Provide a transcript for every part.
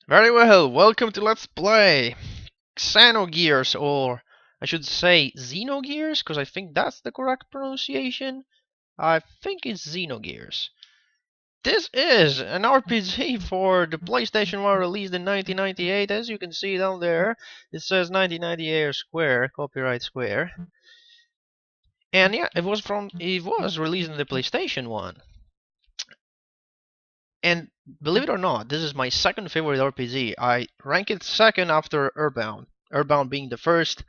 Very well, welcome to Let's Play Xenogears, or I should say Xenogears, because I think that's the correct pronunciation. I think it's Xenogears. This is an RPG for the PlayStation 1 released in 1998. As you can see down there, it says 1998 square, copyright square. And yeah, it was released in the PlayStation 1. And believe it or not, this is my second favorite RPG. I rank it second after Earthbound. Earthbound being the first,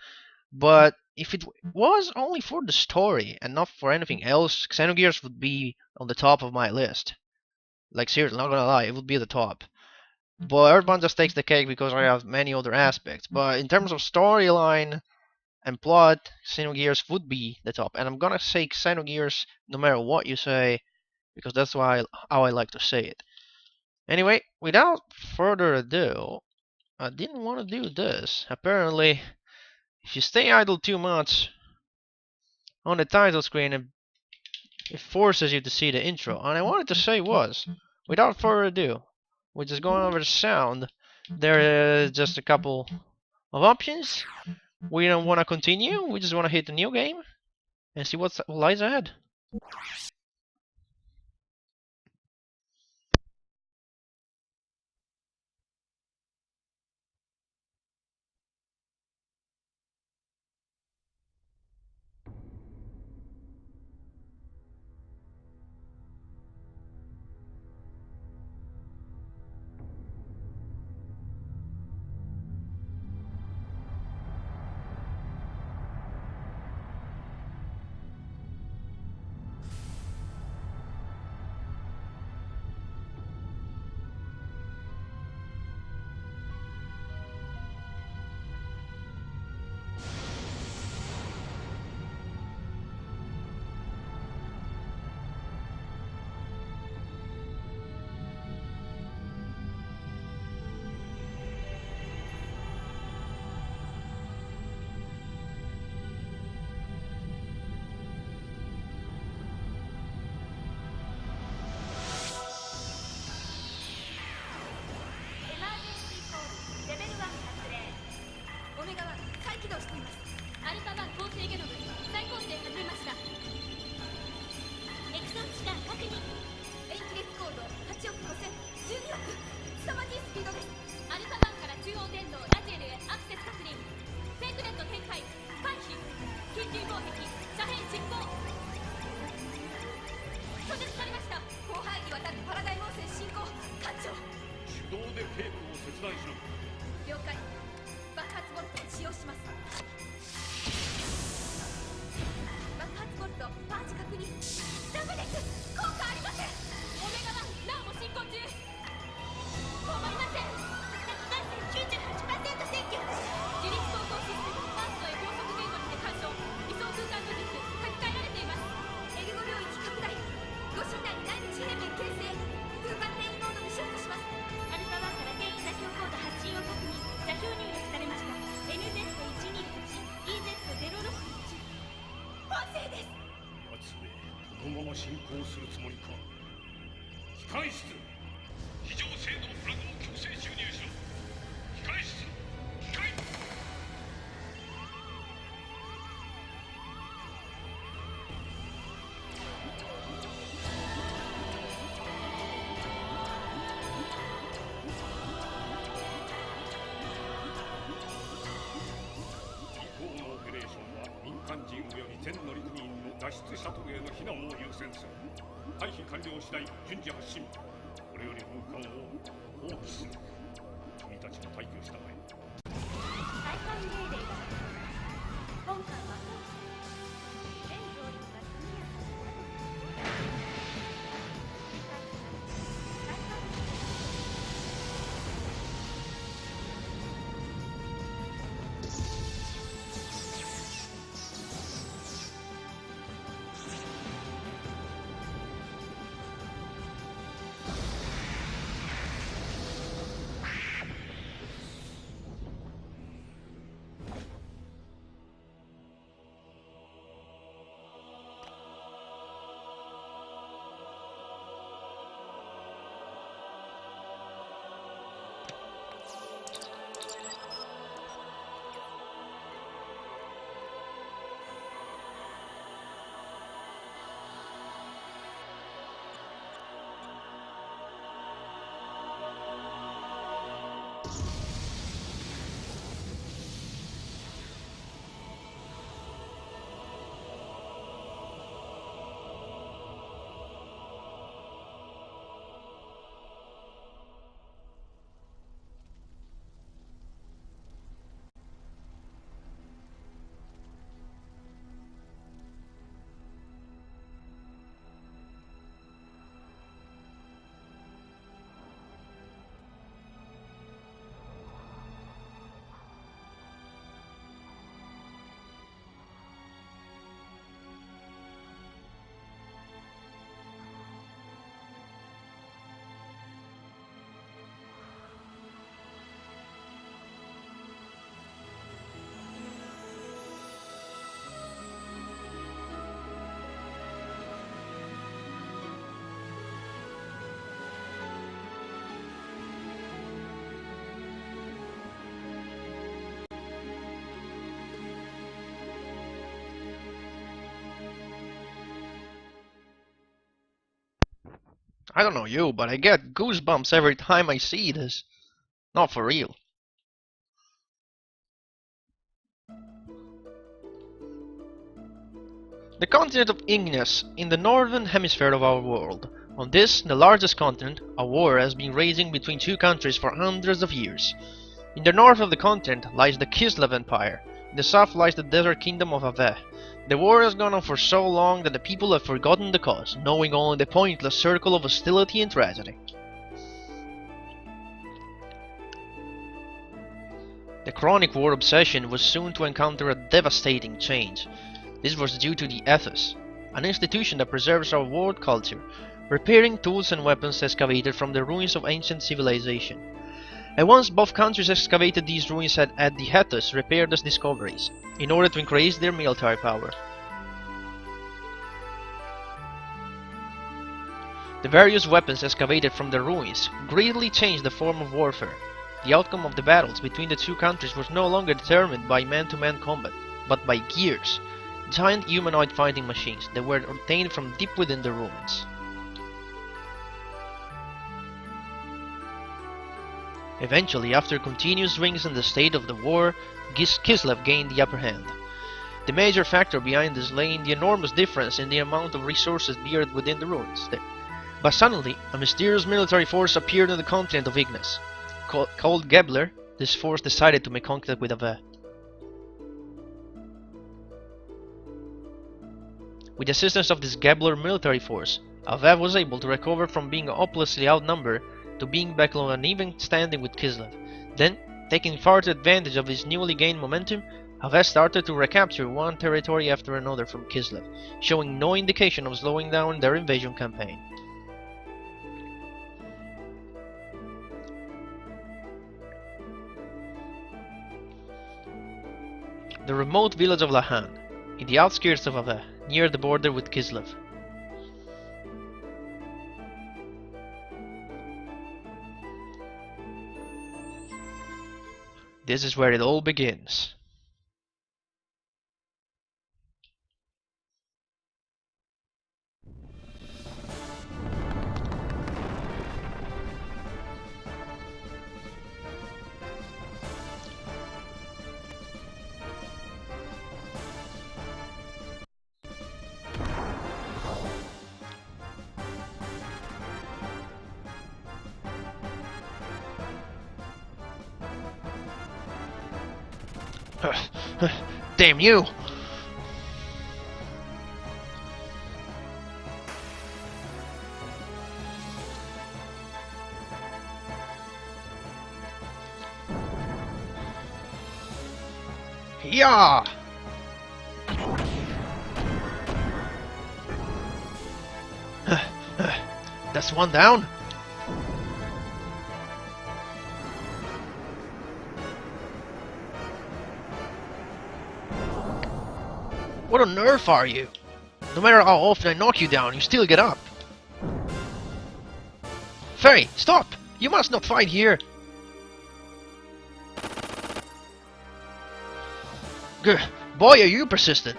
but if it was only for the story and not for anything else, Xenogears would be on the top of my list. Like seriously, not gonna lie, it would be at the top. But Earthbound just takes the cake because I have many other aspects. But in terms of storyline and plot, Xenogears would be the top. And I'm gonna say Xenogears no matter what you say, because that's how I like to say it. Anyway, without further ado, I didn't want to do this. Apparently, if you stay idle too much on the title screen, it forces you to see the intro. And I wanted to say was, without further ado, we're just going over the sound. There is just a couple of options. We don't want to continue. We just want to hit the new game and see what lies ahead. I don't know you, but I get goosebumps every time I see this. Not for real. The continent of Ignis, in the northern hemisphere of our world. On this, the largest continent, a war has been raging between two countries for hundreds of years. In the north of the continent lies the Kislev Empire. In the south lies the desert kingdom of Ave. The war has gone on for so long that the people have forgotten the cause, knowing only the pointless circle of hostility and tragedy. The chronic war obsession was soon to encounter a devastating change. This was due to the ethos, an institution that preserves our world culture, repairing tools and weapons excavated from the ruins of ancient civilization. And once both countries excavated these ruins had the ethos repaired as discoveries, in order to increase their military power. The various weapons excavated from the ruins greatly changed the form of warfare. The outcome of the battles between the two countries was no longer determined by man-to-man combat, but by gears, giant humanoid fighting machines that were obtained from deep within the ruins. Eventually, after continuous swings in the state of the war, Kislev gained the upper hand. The major factor behind this lay in the enormous difference in the amount of resources buried within the ruins. But suddenly, a mysterious military force appeared on the continent of Ignis. Called Gebler, this force decided to make contact with Ave. With the assistance of this Gebler military force, Ave was able to recover from being hopelessly outnumbered to being back on an even standing with Kislev. Then, taking further advantage of his newly gained momentum, Ave started to recapture one territory after another from Kislev, showing no indication of slowing down their invasion campaign. The remote village of Lahan, in the outskirts of Ave, near the border with Kislev. This is where it all begins. Damn you! Yeah! That's one down. What on earth are you? No matter how often I knock you down, you still get up. Fairy, stop! You must not fight here! Gah, boy, are you persistent!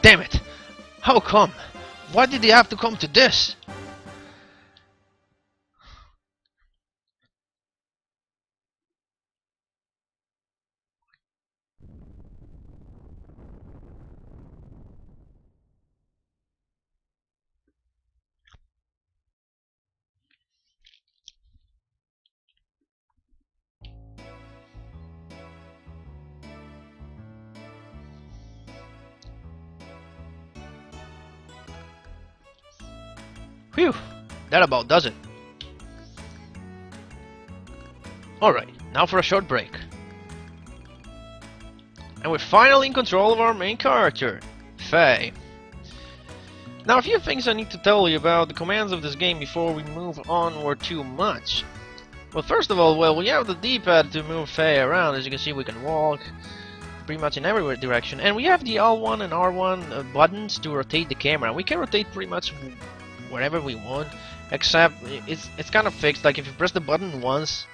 Damn it! How come? Why did they have to come to this? Phew, that about does it. Alright, now for a short break. And we're finally in control of our main character, Faye. Now a few things I need to tell you about the commands of this game before we move onward too much. Well, first of all, we have the D-pad to move Faye around. As you can see, we can walk pretty much in every direction. And we have the L1 and R1 buttons to rotate the camera. We can rotate pretty much wherever we want, except it's kind of fixed. Like if you press the button once,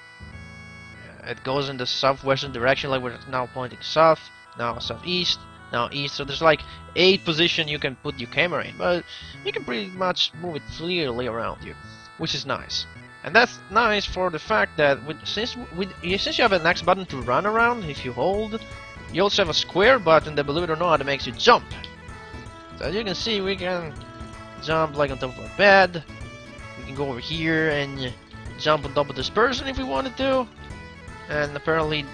it goes in the southwestern direction, like we're now pointing south. now southeast, now east. So there's like 8 positions you can put your camera in, but you can pretty much move it freely around you, which is nice. And that's nice for the fact that since you have an X button to run around, if you hold, you also have a square button that, believe it or not, makes you jump. So as you can see, we can jump like on top of our bed. We can go over here and jump on top of this person if we wanted to. And apparently,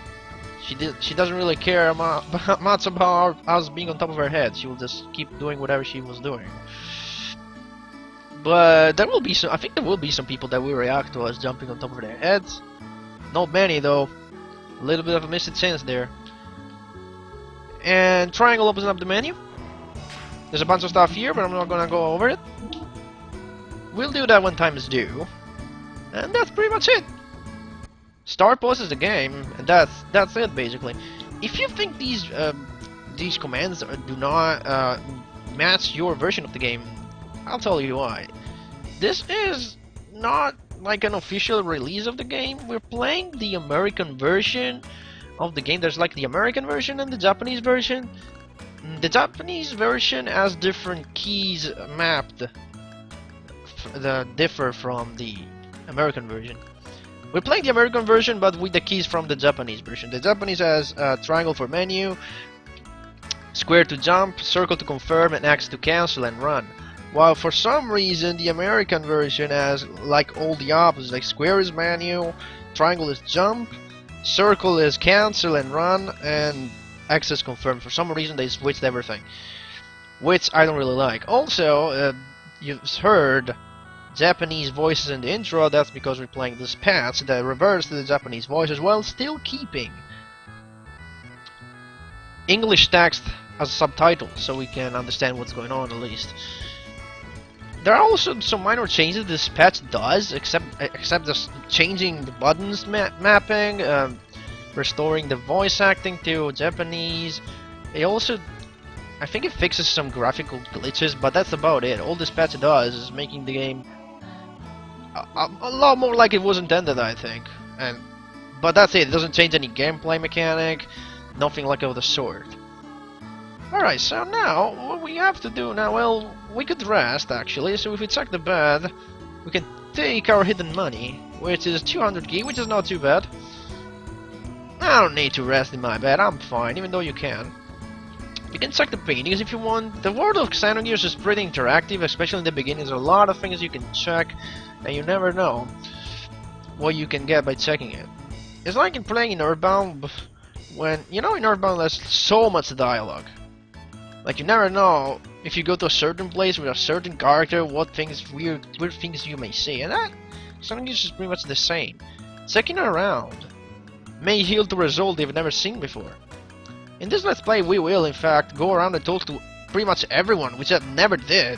she doesn't really care much about us being on top of her head. She will just keep doing whatever she was doing. But there will be some. I think there will be some people that will react to us jumping on top of their heads. Not many though. A little bit of a missed chance there. And triangle opens up the menu. There's a bunch of stuff here, but I'm not gonna go over it. We'll do that when time is due. And that's pretty much it. Start pauses the game, and that's it basically. If you think these commands do not match your version of the game, I'll tell you why. This is not like an official release of the game. We're playing the American version of the game. There's like the American version and the Japanese version. The Japanese version has different keys mapped that differ from the American version. We're playing the American version, but with the keys from the Japanese version. The Japanese has triangle for menu, square to jump, circle to confirm, and X to cancel and run. While for some reason the American version has like all the opposites, like square is menu, triangle is jump, circle is cancel and run, and X is confirm. For some reason they switched everything, which I don't really like. Also, you've heard Japanese voices in the intro. That's because we're playing this patch that reverts the Japanese voices while still keeping English text as a subtitle, so we can understand what's going on at least. There are also some minor changes this patch does, except just changing the buttons mapping, restoring the voice acting to Japanese. It also, I think it fixes some graphical glitches, but that's about it. All this patch does is making the game a lot more like it was intended, I think. But that's it. It doesn't change any gameplay mechanic, nothing like of the sort. Alright, so now, what we have to do now, well, we could rest actually, so if we check the bed, we can take our hidden money, which is 200 G, which is not too bad. I don't need to rest in my bed, I'm fine, even though you can. You can check the paintings if you want. The world of Xenogears is pretty interactive, especially in the beginning. There's a lot of things you can check, and you never know what you can get by checking it. It's like in playing in Earthbound, when, you know, in Earthbound there's so much dialogue. Like, you never know if you go to a certain place with a certain character, what things, weird things you may see. And that, Xenogears is pretty much the same. Checking around may yield the result they've never seen before. In this Let's Play, we will, in fact, go around and talk to pretty much everyone, which I never did.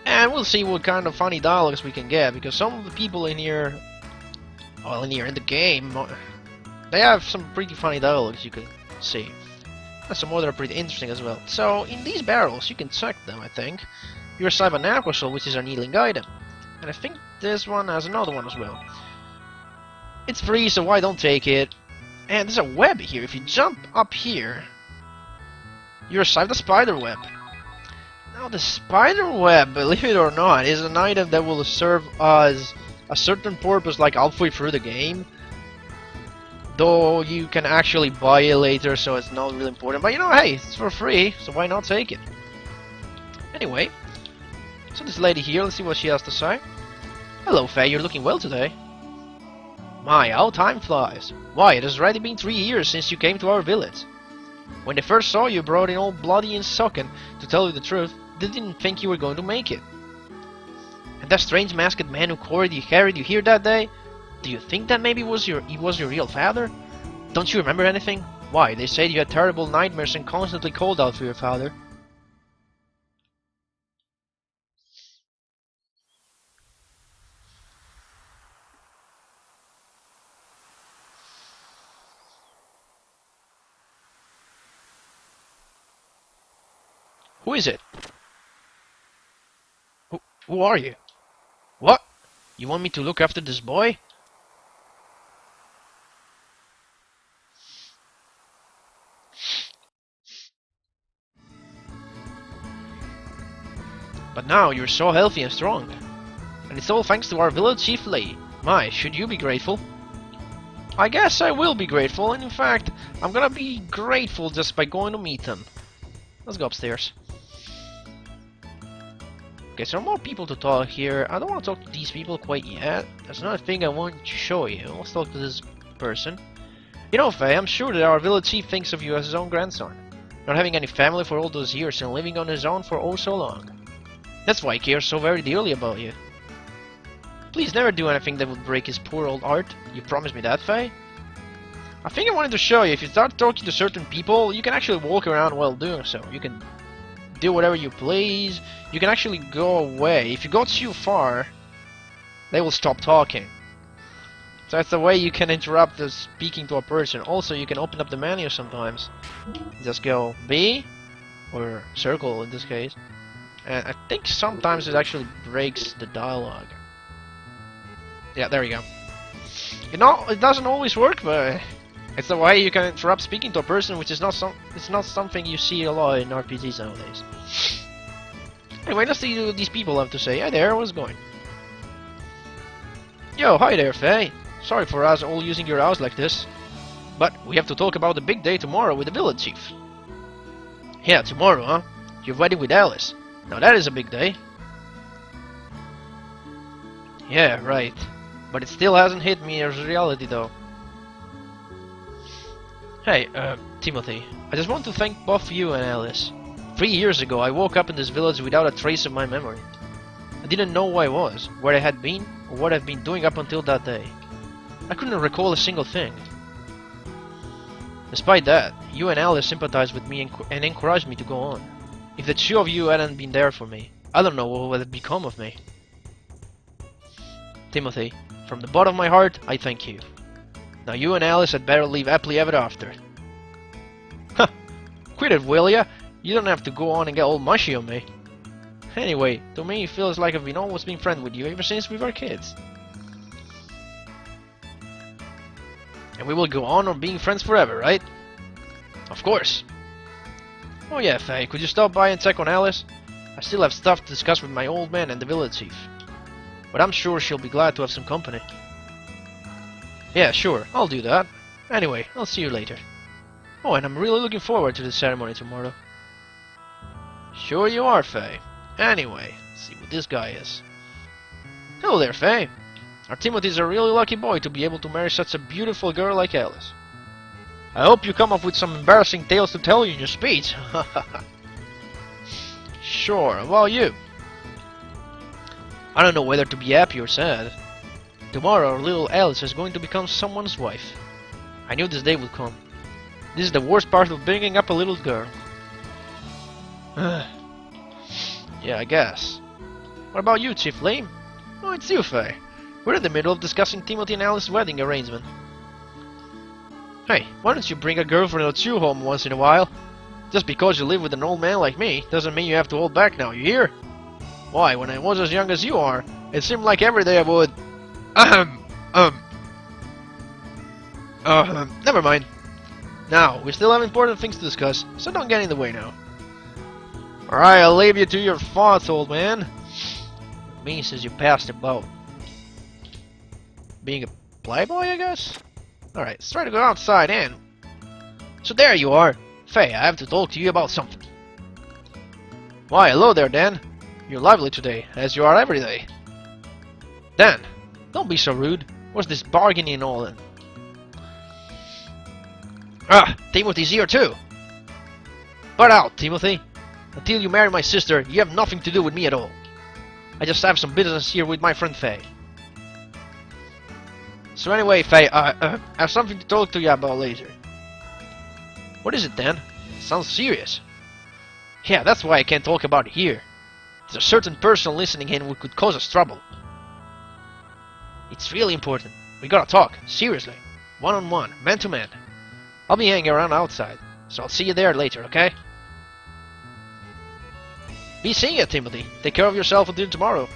And we'll see what kind of funny dialogues we can get, because some of the people in here, well, in the game, they have some pretty funny dialogues you can see. And some more that are pretty interesting as well. So, in these barrels, you can check them, I think. You receive an aqua soul, which is our kneeling item. And I think this one has another one as well. It's free, so why don't take it? And there's a web here. If you jump up here, you receive the spider web. Now, the spider web, believe it or not, is an item that will serve as a certain purpose, like halfway through the game. Though you can actually buy it later, so it's not really important. But you know, hey, it's for free, so why not take it? Anyway, so this lady here, let's see what she has to say. Hello, Faye, you're looking well today. My, how time flies. Why, it has already been 3 years since you came to our village. When they first saw you, brought in all bloody and soaking, to tell you the truth, they didn't think you were going to make it. And that strange masked man who carried you here that day? Do you think that maybe he was your real father? Don't you remember anything? Why, they said you had terrible nightmares and constantly called out for your father. Who is it? Who are you? What? You want me to look after this boy? But now you're so healthy and strong. And it's all thanks to our village chief Lei. My, should you be grateful? I guess I will be grateful, and in fact, I'm gonna be grateful just by going to meet him. Let's go upstairs. Okay, so there are more people to talk here. I don't want to talk to these people quite yet. There's another thing I want to show you. Let's talk to this person. You know, Faye, I'm sure that our village chief thinks of you as his own grandson. Not having any family for all those years and living on his own for oh so long. That's why he cares so very dearly about you. Please never do anything that would break his poor old heart. You promised me that, Faye? I think I wanted to show you, if you start talking to certain people, you can actually walk around while doing so. You can do whatever you please. You can actually go away. If you go too far, they will stop talking. So that's the way you can interrupt the speaking to a person. Also, you can open up the menu sometimes. Just go B, or circle in this case. And I think sometimes it actually breaks the dialogue. Yeah, there you go. You know, it doesn't always work, but it's the way you can interrupt speaking to a person, which is not something you see a lot in RPGs nowadays. Anyway, let's see what these people have to say. Hi there, how's it going? Yo, hi there, Faye. Sorry for us all using your house like this, but we have to talk about the big day tomorrow with the village chief. Yeah, tomorrow, huh? Your wedding with Alice. Now that is a big day. Yeah, right. But it still hasn't hit me as reality, though. Hey, Timothy. I just want to thank both you and Alice. 3 years ago, I woke up in this village without a trace of my memory. I didn't know who I was, where I had been, or what I've been doing up until that day. I couldn't recall a single thing. Despite that, you and Alice sympathized with me and encouraged me to go on. If the two of you hadn't been there for me, I don't know what would have become of me. Timothy, from the bottom of my heart, I thank you. Now you and Alice had better live happily ever after. Huh! Quit it, will ya? You don't have to go on and get all mushy on me. Anyway, to me it feels like I've always been friends with you ever since we were kids. And we will go on being friends forever, right? Of course. Oh yeah, Faye, could you stop by and check on Alice? I still have stuff to discuss with my old man and the village chief. But I'm sure she'll be glad to have some company. Yeah, sure, I'll do that. Anyway, I'll see you later. Oh, and I'm really looking forward to the ceremony tomorrow. Sure you are, Faye. Anyway, let's see what this guy is. Hello there, Faye. Our Timothy's a really lucky boy to be able to marry such a beautiful girl like Alice. I hope you come up with some embarrassing tales to tell you in your speech. Sure, how about you? I don't know whether to be happy or sad. Tomorrow, little Alice is going to become someone's wife. I knew this day would come. This is the worst part of bringing up a little girl. Yeah, I guess. What about you, Chief Lame? Oh, it's you, Faye. We're in the middle of discussing Timothy and Alice's wedding arrangement. Hey, why don't you bring a girlfriend or two home once in a while? Just because you live with an old man like me, doesn't mean you have to hold back now, you hear? Why, when I was as young as you are, it seemed like every day I would... never mind. Now, we still have important things to discuss, so don't get in the way now. Alright, I'll leave you to your thoughts, old man. Me says you passed about being a playboy, I guess? Alright, let's try to go outside and... So there you are. Faye, I have to talk to you about something. Why, hello there, Dan. You're lively today, as you are every day. Dan, don't be so rude. What's this bargaining and all then? Ah, Timothy's here too. Butt out, Timothy. Until you marry my sister, you have nothing to do with me at all. I just have some business here with my friend Faye. So anyway, Faye, I have something to talk to you about later. What is it, Dan? Sounds serious. Yeah, that's why I can't talk about it here. There's a certain person listening in who could cause us trouble. It's really important. We gotta talk, seriously. One-on-one, man-to-man. I'll be hanging around outside, so I'll see you there later, okay? Be seeing you, Timothy. Take care of yourself until tomorrow.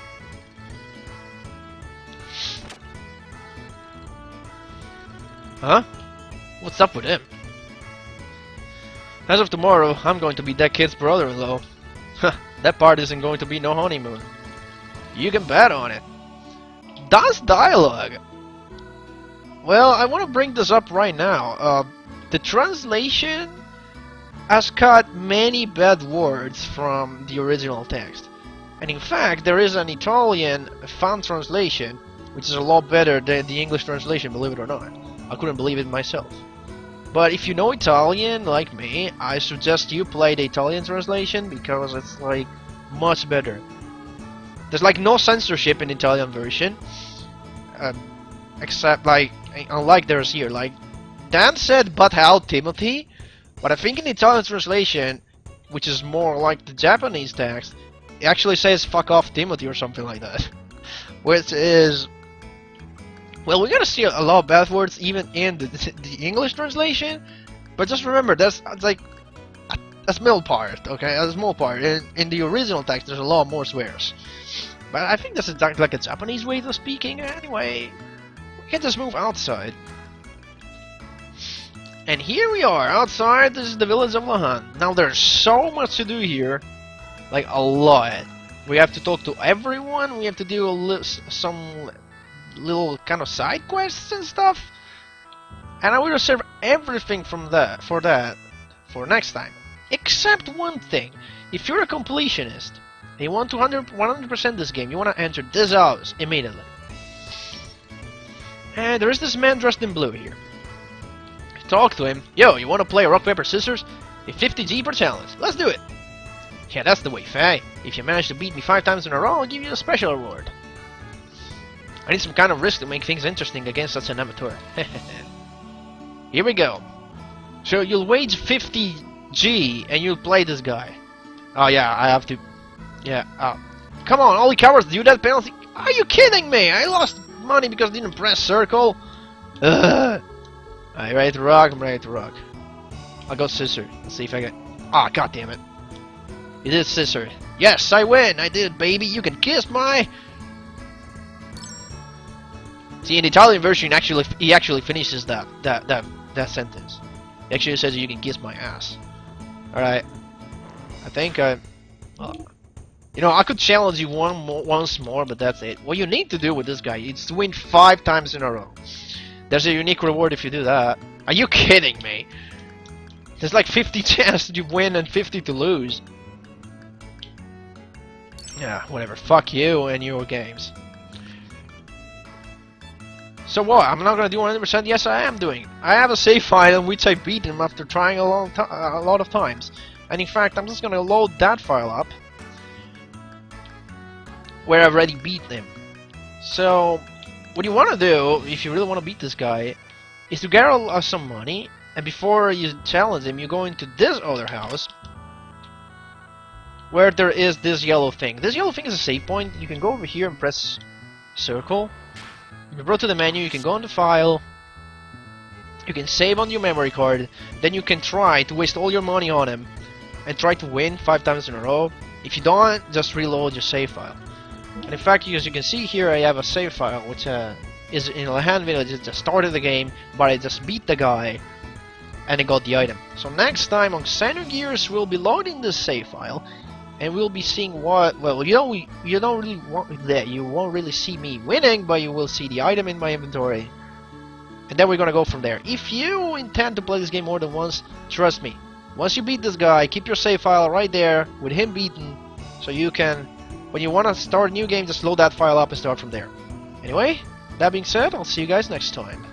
Huh? What's up with him? As of tomorrow, I'm going to be that kid's brother-in-law. That part isn't going to be no honeymoon. You can bet on it. Doth dialogue. Well, I want to bring this up right now. The translation has cut many bad words from the original text. And in fact, there is an Italian fan translation, which is a lot better than the English translation, believe it or not. I couldn't believe it myself. But if you know Italian, like me, I suggest you play the Italian translation because it's like much better. There's like no censorship in the Italian version, except like unlike there's here. Like Dan said, "But how, Timothy?" But I think in the Italian translation, which is more like the Japanese text, it actually says "fuck off, Timothy" or something like that, which is. Well, we're gonna see a lot of bad words even in the English translation, but just remember that's like a small part, okay? A small part. In the original text, there's a lot more swears, but I think that's exactly like a Japanese way of speaking. Anyway, we can just move outside, and here we are outside. This is the village of Lahan. Now there's so much to do here, like a lot. We have to talk to everyone. We have to do some little kind of side quests and stuff, and I will reserve everything from that for next time, except one thing. If you're a completionist and you want to 100% this game, you want to enter this house immediately. And there is this man dressed in blue here. Talk to him. Yo, you want to play rock paper scissors? A 50G per challenge. Let's do it. Yeah, that's the way, Faye. If you manage to beat me 5 times in a row, I'll give you a special reward. I need some kind of risk to make things interesting against such an amateur. Here we go. So you'll wage 50G and you'll play this guy. Oh yeah, I have to. Yeah. Come on, all the cowards do that penalty. Are you kidding me? I lost money because I didn't press circle. Ugh. Are you ready to rock? I'm ready to rock. I'll go scissor. Let's see if I get. Ah, god damn it. You did scissor. Yes, I win. I did, baby. You can kiss my. See, in the Italian version, he actually finishes that sentence. He actually says, "You can kiss my ass." All right. I think you know, I could challenge you once more, but that's it. What you need to do with this guy is to win 5 times in a row. There's a unique reward if you do that. Are you kidding me? There's like 50 chance to win and 50 to lose. Yeah, whatever. Fuck you and your games. So what? I'm not gonna do 100%. Yes, I am doing. I have a save file in which I beat him after trying a lot of times. And in fact, I'm just gonna load that file up where I've already beat him. So what you want to do, if you really want to beat this guy, is to gather some money, and before you challenge him, you go into this other house where there is this yellow thing. This yellow thing is a save point. You can go over here and press circle. If you go to the menu, you can go on the file, you can save on your memory card, then you can try to waste all your money on him and try to win 5 times in a row. If you don't, just reload your save file. And in fact, as you can see here, I have a save file which is in Lahan Village. It just started the game, but I just beat the guy and I got the item. So next time on Xenogears, we'll be loading this save file, and we'll be seeing what. Well, you won't really see me winning, but you will see the item in my inventory, and then we're gonna go from there. If you intend to play this game more than once, trust me. Once you beat this guy, keep your save file right there with him beaten, so you can. When you want to start a new game, just load that file up and start from there. Anyway, that being said, I'll see you guys next time.